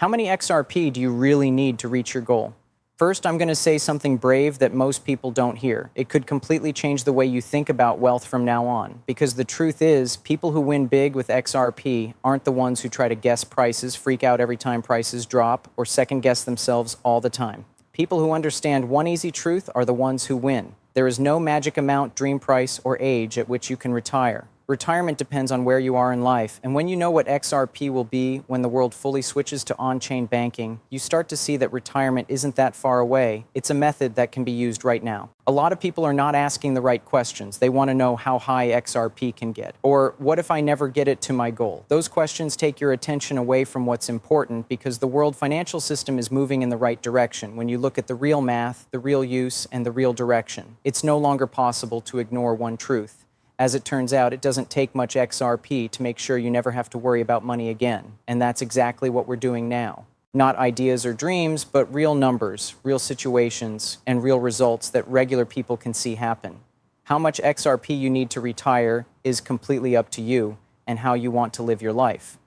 How many XRP do you really need to reach your goal? First, I'm going to say something brave that most people don't hear. It could completely change the way you think about wealth from now on, because the truth is, people who win big with XRP aren't the ones who try to guess prices, freak out every time prices drop, or second guess themselves all the time. People who understand one easy truth are the ones who win. There is no magic amount, dream price, or age at which you can retire. Retirement depends on where you are in life, and when you know what XRP will be when the world fully switches to on-chain banking, you start to see that retirement isn't that far away. It's a method that can be used right now. A lot of people are not asking the right questions. They want to know how high XRP can get, or what if I never get it to my goal? Those questions take your attention away from what's important because the world financial system is moving in the right direction when you look at the real math, the real use, and the real direction. It's no longer possible to ignore one truth. As it turns out, it doesn't take much XRP to make sure you never have to worry about money again. And that's exactly what we're doing now. Not ideas or dreams, but real numbers, real situations, and real results that regular people can see happen. How much XRP you need to retire is completely up to you and how you want to live your life.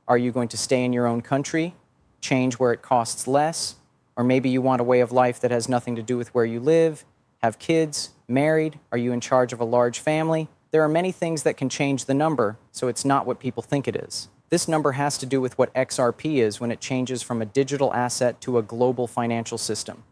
Are you going to stay in your own country, change where it costs less, or maybe you want a way of life that has nothing to do with where you live, have kids, married, are you in charge of a large family? There are many things that can change the number, so it's not what people think it is. This number has to do with what XRP is when it changes from a digital asset to a global financial system.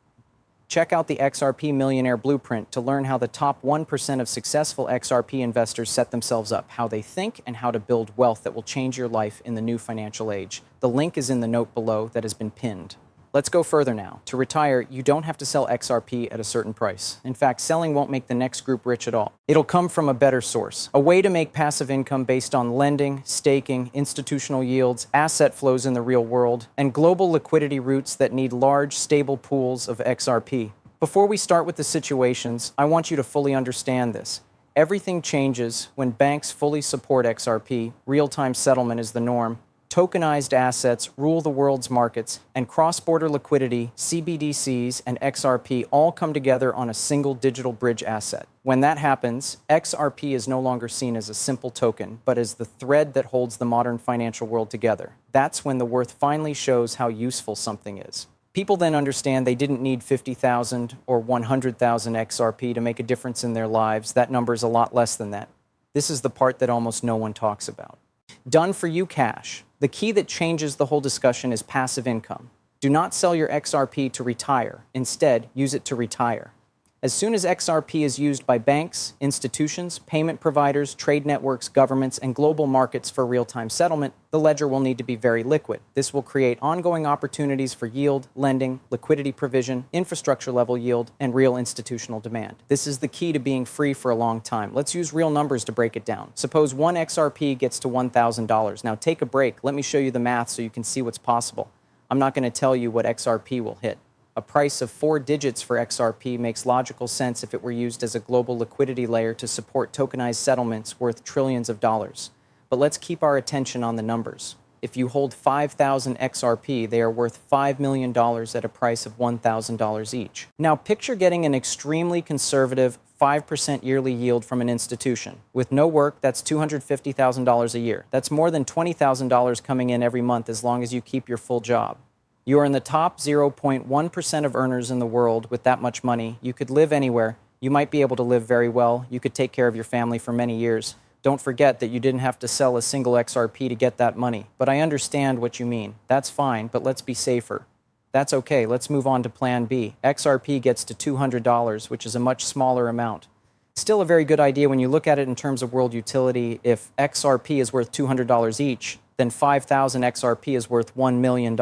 Check out the XRP Millionaire Blueprint to learn how the top 1% of successful XRP investors set themselves up, how they think, and how to build wealth that will change your life in the new financial age. The link is in the note below that has been pinned. Let's go further now. To retire, you don't have to sell XRP at a certain price. In fact, selling won't make the next group rich at all. It'll come from a better source, a way to make passive income based on lending, staking, institutional yields, asset flows in the real world, and global liquidity routes that need large, stable pools of XRP. Before we start with the situations, I want you to fully understand this. Everything changes when banks fully support XRP, real-time settlement is the norm, tokenized assets rule the world's markets, and cross-border liquidity, CBDCs, and XRP all come together on a single digital bridge asset. When that happens, XRP is no longer seen as a simple token, but as the thread that holds the modern financial world together. That's when the worth finally shows how useful something is. People then understand they didn't need 50,000 or 100,000 XRP to make a difference in their lives. That number is a lot less than that. This is the part that almost no one talks about. Done for you cash. The key that changes the whole discussion is passive income. Do not sell your XRP to retire. Instead, use it to retire. As soon as XRP is used by banks, institutions, payment providers, trade networks, governments, and global markets for real-time settlement, the ledger will need to be very liquid. This will create ongoing opportunities for yield, lending, liquidity provision, infrastructure-level yield, and real institutional demand. This is the key to being free for a long time. Let's use real numbers to break it down. Suppose one XRP gets to $1,000. Now take a break. Let me show you the math so you can see what's possible. I'm not going to tell you what XRP will hit. A price of 4 digits for XRP makes logical sense if it were used as a global liquidity layer to support tokenized settlements worth trillions of dollars. But let's keep our attention on the numbers. If you hold 5,000 XRP, they are worth $5 million at a price of $1,000 each. Now picture getting an extremely conservative 5% yearly yield from an institution. With no work, that's $250,000 a year. That's more than $20,000 coming in every month as long as you keep your full job. You are in the top 0.1% of earners in the world with that much money. You could live anywhere. You might be able to live very well. You could take care of your family for many years. Don't forget that you didn't have to sell a single XRP to get that money. But I understand what you mean. That's fine, but let's be safer. That's okay. Let's move on to Plan B. XRP gets to $200, which is a much smaller amount. Still a very good idea when you look at it in terms of world utility. If XRP is worth $200 each, then 5,000 XRP is worth $1 million.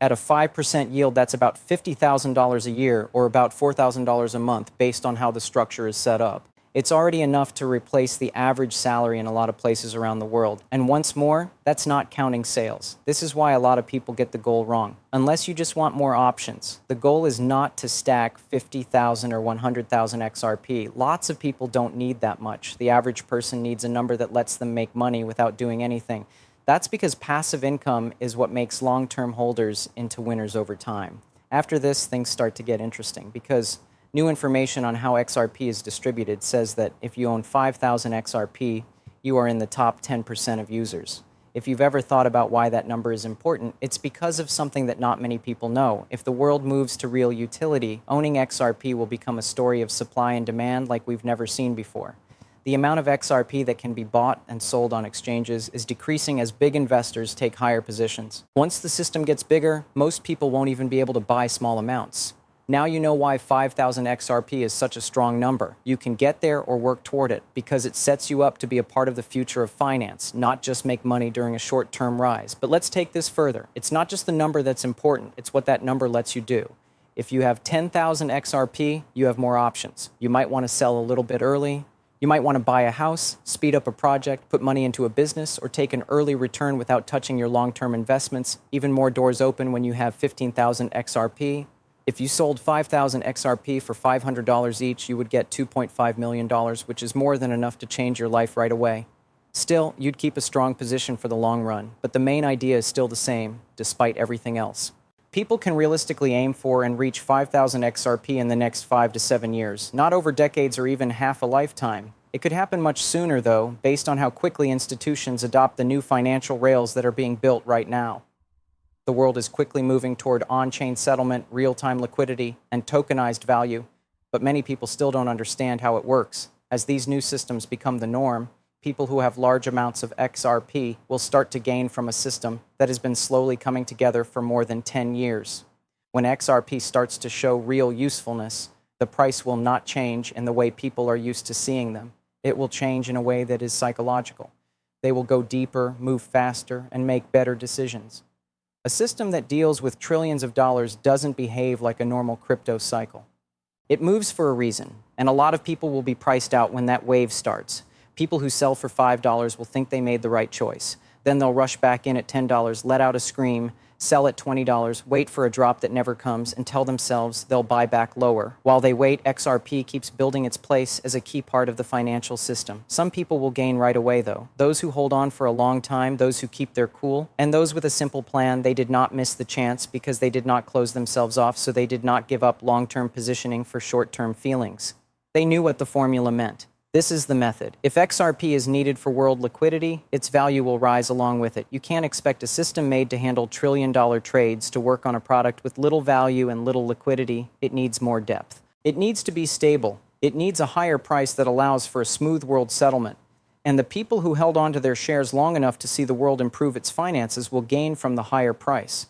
At a 5% yield, that's about $50,000 a year or about $4,000 a month based on how the structure is set up. It's already enough to replace the average salary in a lot of places around the world. And once more, that's not counting sales. This is why a lot of people get the goal wrong. Unless you just want more options, the goal is not to stack 50,000 or 100,000 XRP. Lots of people don't need that much. The average person needs a number that lets them make money without doing anything. That's because passive income is what makes long-term holders into winners over time. After this, things start to get interesting because new information on how XRP is distributed says that if you own 5,000 XRP, you are in the top 10% of users. If you've ever thought about why that number is important, it's because of something that not many people know. If the world moves to real utility, owning XRP will become a story of supply and demand like we've never seen before. The amount of XRP that can be bought and sold on exchanges is decreasing as big investors take higher positions. Once the system gets bigger, most people won't even be able to buy small amounts. Now you know why 5,000 XRP is such a strong number. You can get there or work toward it because it sets you up to be a part of the future of finance, not just make money during a short-term rise. But let's take this further. It's not just the number that's important, it's what that number lets you do. If you have 10,000 XRP, you have more options. You might want to sell a little bit early. You might want to buy a house, speed up a project, put money into a business, or take an early return without touching your long-term investments. Even more doors open when you have 15,000 XRP. If you sold 5,000 XRP for $500 each, you would get $2.5 million, which is more than enough to change your life right away. Still, you'd keep a strong position for the long run, but the main idea is still the same, despite everything else. People can realistically aim for and reach 5,000 XRP in the next 5 to 7 years, not over decades or even half a lifetime. It could happen much sooner, though, based on how quickly institutions adopt the new financial rails that are being built right now. The world is quickly moving toward on-chain settlement, real-time liquidity, and tokenized value, but many people still don't understand how it works. As these new systems become the norm, people who have large amounts of XRP will start to gain from a system that has been slowly coming together for more than 10 years. When XRP starts to show real usefulness, the price will not change in the way people are used to seeing them. It will change in a way that is psychological. They will go deeper, move faster, and make better decisions. A system that deals with trillions of dollars doesn't behave like a normal crypto cycle. It moves for a reason, and a lot of people will be priced out when that wave starts. People who sell for $5 will think they made the right choice. Then they'll rush back in at $10, let out a scream, sell at $20, wait for a drop that never comes, and tell themselves they'll buy back lower. While they wait, XRP keeps building its place as a key part of the financial system. Some people will gain right away, though. Those who hold on for a long time, those who keep their cool, and those with a simple plan. They did not miss the chance because they did not close themselves off, so they did not give up long-term positioning for short-term feelings. They knew what the formula meant. This is the method. If XRP is needed for world liquidity, its value will rise along with it. You can't expect a system made to handle trillion-dollar trades to work on a product with little value and little liquidity. It needs more depth. It needs to be stable. It needs a higher price that allows for a smooth world settlement. And the people who held on to their shares long enough to see the world improve its finances will gain from the higher price.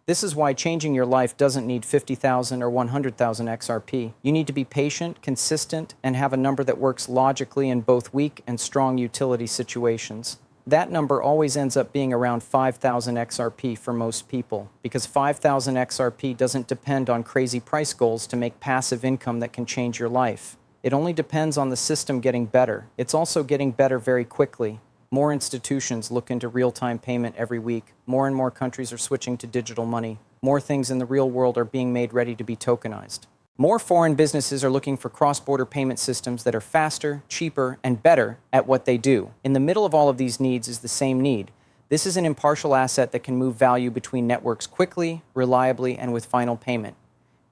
This is why changing your life doesn't need 50,000 or 100,000 XRP. You need to be patient, consistent, and have a number that works logically in both weak and strong utility situations. That number always ends up being around 5,000 XRP for most people, because 5,000 XRP doesn't depend on crazy price goals to make passive income that can change your life. It only depends on the system getting better. It's also getting better very quickly. More institutions look into real-time payment every week. More and more countries are switching to digital money. More things in the real world are being made ready to be tokenized. More foreign businesses are looking for cross-border payment systems that are faster, cheaper, and better at what they do. In the middle of all of these needs is the same need. This is an impartial asset that can move value between networks quickly, reliably, and with final payment.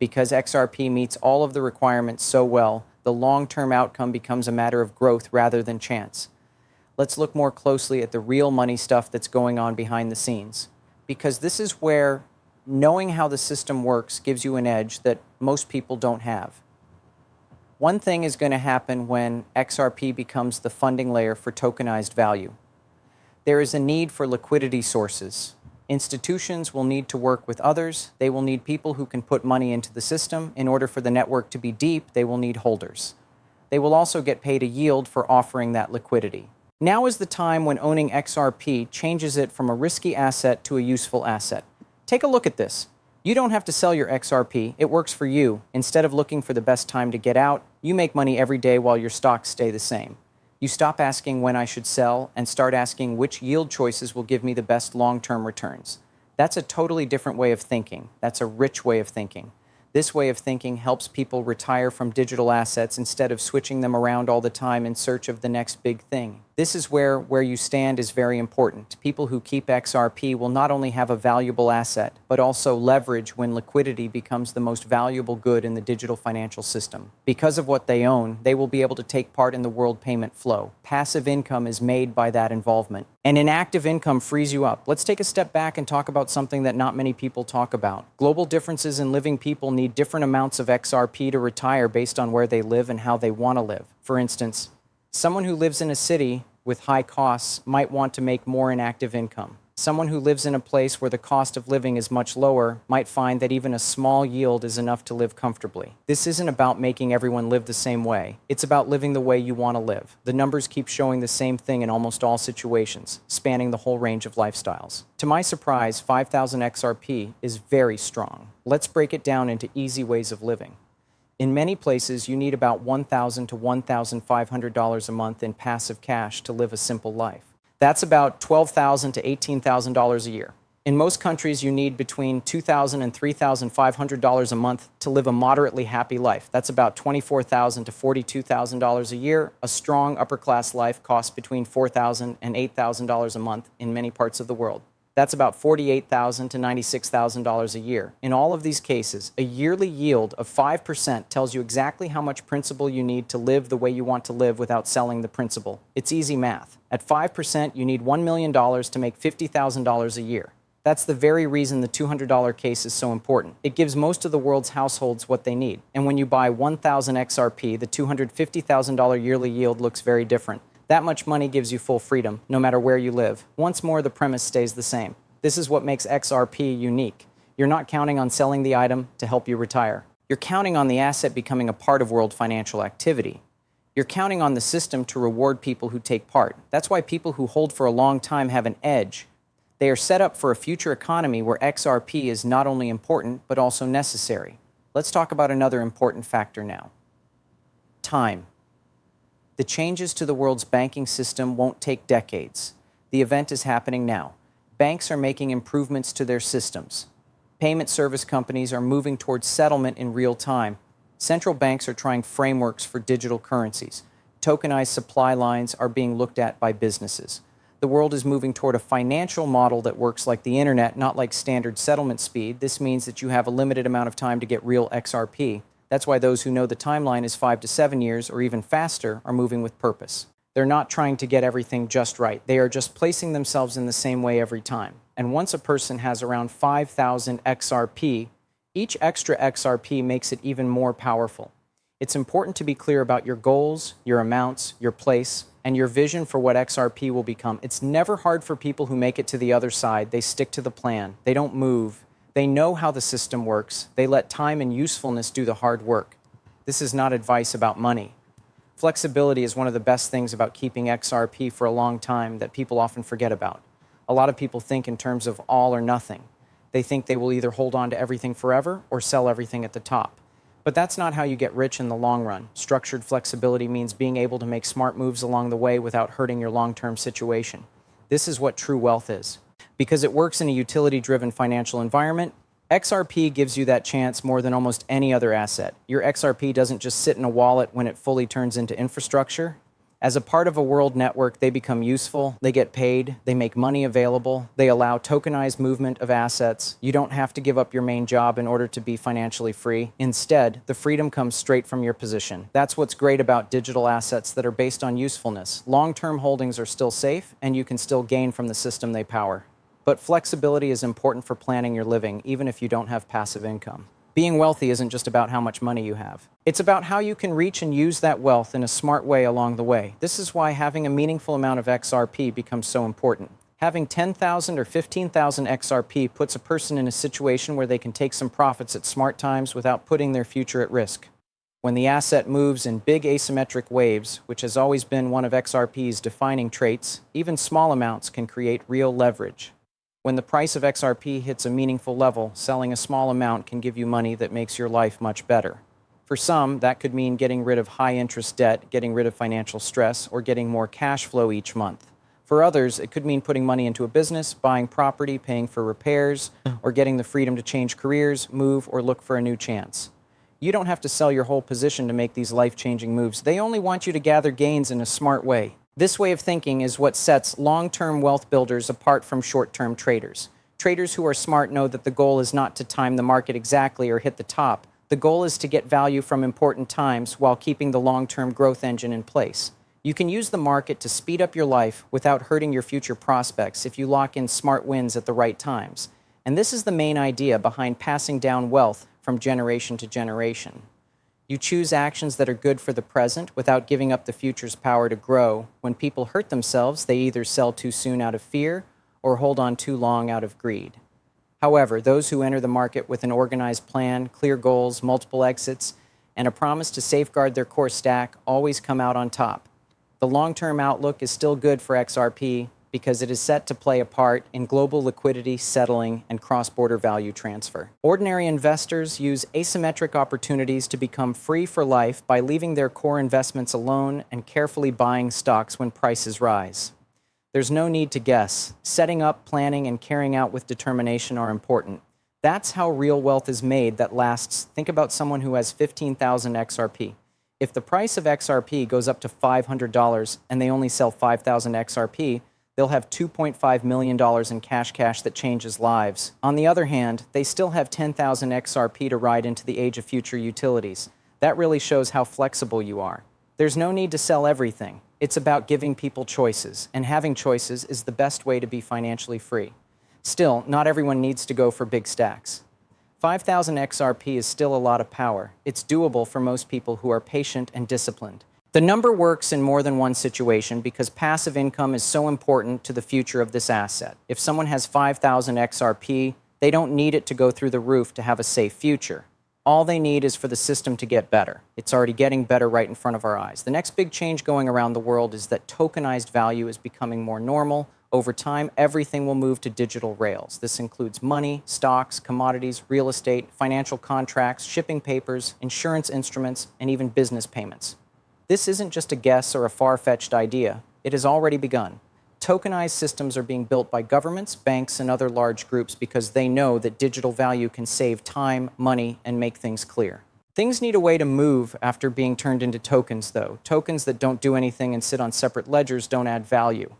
Because XRP meets all of the requirements so well, the long-term outcome becomes a matter of growth rather than chance. Let's look more closely at the real money stuff that's going on behind the scenes. Because this is where knowing how the system works gives you an edge that most people don't have. One thing is going to happen when XRP becomes the funding layer for tokenized value. There is a need for liquidity sources. Institutions will need to work with others. They will need people who can put money into the system. In order for the network to be deep, they will need holders. They will also get paid a yield for offering that liquidity. Now is the time when owning XRP changes it from a risky asset to a useful asset. Take a look at this. You don't have to sell your XRP. It works for you. Instead of looking for the best time to get out, you make money every day while your stocks stay the same. You stop asking when I should sell and start asking which yield choices will give me the best long-term returns. That's a totally different way of thinking. That's a rich way of thinking. This way of thinking helps people retire from digital assets instead of switching them around all the time in search of the next big thing. This is where you stand is very important. People who keep XRP will not only have a valuable asset, but also leverage when liquidity becomes the most valuable good in the digital financial system. Because of what they own, they will be able to take part in the world payment flow. Passive income is made by that involvement. And inactive income frees you up. Let's take a step back and talk about something that not many people talk about. Global differences in living people need different amounts of XRP to retire based on where they live and how they want to live. For instance, someone who lives in a city with high costs might want to make more in active income. Someone who lives in a place where the cost of living is much lower might find that even a small yield is enough to live comfortably. This isn't about making everyone live the same way. It's about living the way you want to live. The numbers keep showing the same thing in almost all situations, spanning the whole range of lifestyles. To my surprise, 5,000 XRP is very strong. Let's break it down into easy ways of living. In many places, you need about $1,000 to $1,500 a month in passive cash to live a simple life. That's about $12,000 to $18,000 a year. In most countries, you need between $2,000 and $3,500 a month to live a moderately happy life. That's about $24,000 to $42,000 a year. A strong upper-class life costs between $4,000 and $8,000 a month in many parts of the world. That's about $48,000 to $96,000 a year. In all of these cases, a yearly yield of 5% tells you exactly how much principal you need to live the way you want to live without selling the principal. It's easy math. At 5%, you need $1 million to make $50,000 a year. That's the very reason the $200 case is so important. It gives most of the world's households what they need. And when you buy 1,000 XRP, the $250,000 yearly yield looks very different. That much money gives you full freedom, no matter where you live. Once more, the premise stays the same. This is what makes XRP unique. You're not counting on selling the item to help you retire. You're counting on the asset becoming a part of world financial activity. You're counting on the system to reward people who take part. That's why people who hold for a long time have an edge. They are set up for a future economy where XRP is not only important, but also necessary. Let's talk about another important factor now. Time. The changes to the world's banking system won't take decades. The event is happening now. Banks are making improvements to their systems. Payment service companies are moving towards settlement in real time. Central banks are trying frameworks for digital currencies. Tokenized supply lines are being looked at by businesses. The world is moving toward a financial model that works like the internet, not like standard settlement speed. This means that you have a limited amount of time to get real XRP. That's why those who know the timeline is 5 to 7 years or even faster are moving with purpose. They're not trying to get everything just right. They are just placing themselves in the same way every time. And once a person has around 5,000 XRP, each extra XRP makes it even more powerful. It's important to be clear about your goals, your amounts, your place, and your vision for what XRP will become. It's never hard for people who make it to the other side. They stick to the plan. They don't move. They know how the system works. They let time and usefulness do the hard work. This is not advice about money. Flexibility is one of the best things about keeping XRP for a long time that people often forget about. A lot of people think in terms of all or nothing. They think they will either hold on to everything forever or sell everything at the top. But that's not how you get rich in the long run. Structured flexibility means being able to make smart moves along the way without hurting your long-term situation. This is what true wealth is. Because it works in a utility-driven financial environment, XRP gives you that chance more than almost any other asset. Your XRP doesn't just sit in a wallet when it fully turns into infrastructure. As a part of a world network, they become useful, they get paid, they make money available, they allow tokenized movement of assets. You don't have to give up your main job in order to be financially free. Instead, the freedom comes straight from your position. That's what's great about digital assets that are based on usefulness. Long-term holdings are still safe, and you can still gain from the system they power. But flexibility is important for planning your living, even if you don't have passive income. Being wealthy isn't just about how much money you have. It's about how you can reach and use that wealth in a smart way along the way. This is why having a meaningful amount of XRP becomes so important. Having 10,000 or 15,000 XRP puts a person in a situation where they can take some profits at smart times without putting their future at risk. When the asset moves in big asymmetric waves, which has always been one of XRP's defining traits, even small amounts can create real leverage. When the price of XRP hits a meaningful level, selling a small amount can give you money that makes your life much better. For some, that could mean getting rid of high-interest debt, getting rid of financial stress, or getting more cash flow each month. For others, it could mean putting money into a business, buying property, paying for repairs, or getting the freedom to change careers, move, or look for a new chance. You don't have to sell your whole position to make these life-changing moves. They only want you to gather gains in a smart way. This way of thinking is what sets long-term wealth builders apart from short-term traders. Traders who are smart know that the goal is not to time the market exactly or hit the top. The goal is to get value from important times while keeping the long-term growth engine in place. You can use the market to speed up your life without hurting your future prospects if you lock in smart wins at the right times. And this is the main idea behind passing down wealth from generation to generation. You choose actions that are good for the present without giving up the future's power to grow. When people hurt themselves, they either sell too soon out of fear or hold on too long out of greed. However, those who enter the market with an organized plan, clear goals, multiple exits, and a promise to safeguard their core stack always come out on top. The long-term outlook is still good for XRP because it is set to play a part in global liquidity settling and cross-border value transfer. Ordinary investors use asymmetric opportunities to become free for life by leaving their core investments alone and carefully buying stocks when prices rise. There's no need to guess. Setting up, planning, and carrying out with determination are important. That's how real wealth is made that lasts. Think about someone who has 15,000 XRP. If the price of XRP goes up to $500 and they only sell 5,000 XRP, they'll have $2.5 million in cash that changes lives. On the other hand, they still have 10,000 XRP to ride into the age of future utilities. That really shows how flexible you are. There's no need to sell everything. It's about giving people choices, and having choices is the best way to be financially free. Still, not everyone needs to go for big stacks. 5,000 XRP is still a lot of power. It's doable for most people who are patient and disciplined. The number works in more than one situation because passive income is so important to the future of this asset. If someone has 5,000 XRP, they don't need it to go through the roof to have a safe future. All they need is for the system to get better. It's already getting better right in front of our eyes. The next big change going around the world is that tokenized value is becoming more normal. Over time, everything will move to digital rails. This includes money, stocks, commodities, real estate, financial contracts, shipping papers, insurance instruments, and even business payments. This isn't just a guess or a far-fetched idea. It has already begun. Tokenized systems are being built by governments, banks, and other large groups because they know that digital value can save time, money, and make things clear. Things need a way to move after being turned into tokens, though. Tokens that don't do anything and sit on separate ledgers don't add value.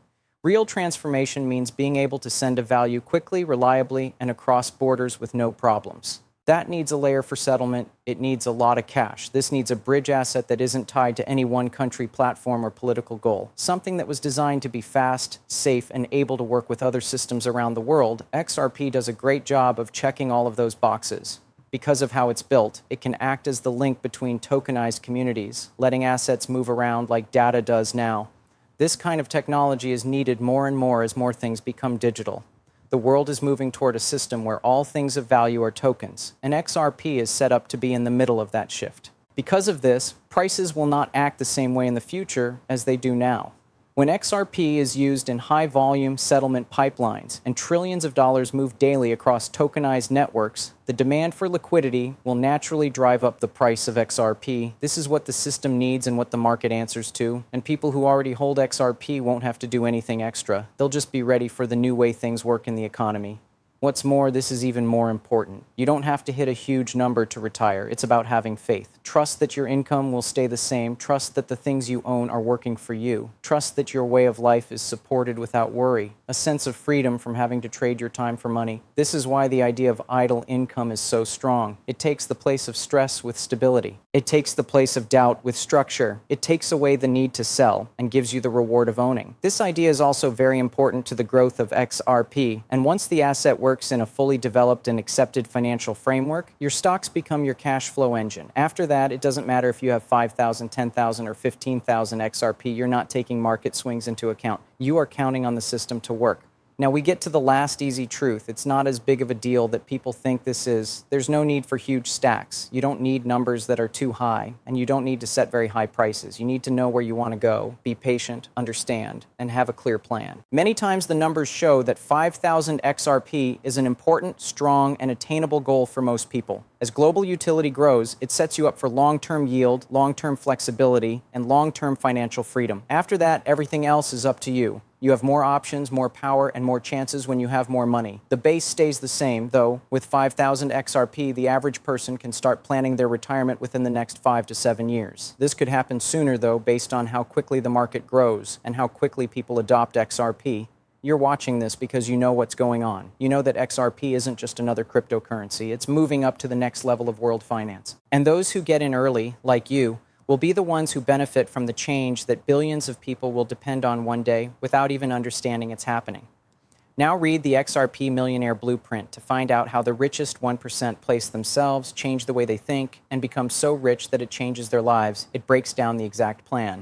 Real transformation means being able to send a value quickly, reliably, and across borders with no problems. That needs a layer for settlement. It needs a lot of cash. This needs a bridge asset that isn't tied to any one country, platform, or political goal. Something that was designed to be fast, safe, and able to work with other systems around the world. XRP does a great job of checking all of those boxes. Because of how it's built, it can act as the link between tokenized communities, letting assets move around like data does now. This kind of technology is needed more and more as more things become digital. The world is moving toward a system where all things of value are tokens, and XRP is set up to be in the middle of that shift. Because of this, prices will not act the same way in the future as they do now. When XRP is used in high-volume settlement pipelines and trillions of dollars move daily across tokenized networks, the demand for liquidity will naturally drive up the price of XRP. This is what the system needs and what the market answers to, and people who already hold XRP won't have to do anything extra. They'll just be ready for the new way things work in the economy. What's more, this is even more important. You don't have to hit a huge number to retire. It's about having faith. Trust that your income will stay the same. Trust that the things you own are working for you. Trust that your way of life is supported without worry. A sense of freedom from having to trade your time for money. This is why the idea of idle income is so strong. It takes the place of stress with stability. It takes the place of doubt with structure. It takes away the need to sell and gives you the reward of owning. This idea is also very important to the growth of XRP, and once the asset works in a fully developed and accepted financial framework, your stocks become your cash flow engine. After that, it doesn't matter if you have 5,000, 10,000, or 15,000 XRP. You're not taking market swings into account. You are counting on the system to work. Now we get to the last easy truth. It's not as big of a deal that people think this is. There's no need for huge stacks. You don't need numbers that are too high, and you don't need to set very high prices. You need to know where you want to go, be patient, understand, and have a clear plan. Many times the numbers show that 5,000 XRP is an important, strong, and attainable goal for most people. As global utility grows, it sets you up for long-term yield, long-term flexibility, and long-term financial freedom. After that, everything else is up to you. You have more options, more power, and more chances when you have more money. The base stays the same, though. With 5,000 XRP, the average person can start planning their retirement within the next 5 to 7 years. This could happen sooner, though, based on how quickly the market grows and how quickly people adopt XRP. You're watching this because you know what's going on. You know that XRP isn't just another cryptocurrency. It's moving up to the next level of world finance. And those who get in early, like you, will be the ones who benefit from the change that billions of people will depend on one day without even understanding it's happening. Now read the XRP Millionaire Blueprint to find out how the richest 1% place themselves, change the way they think, and become so rich that it changes their lives. It breaks down the exact plan.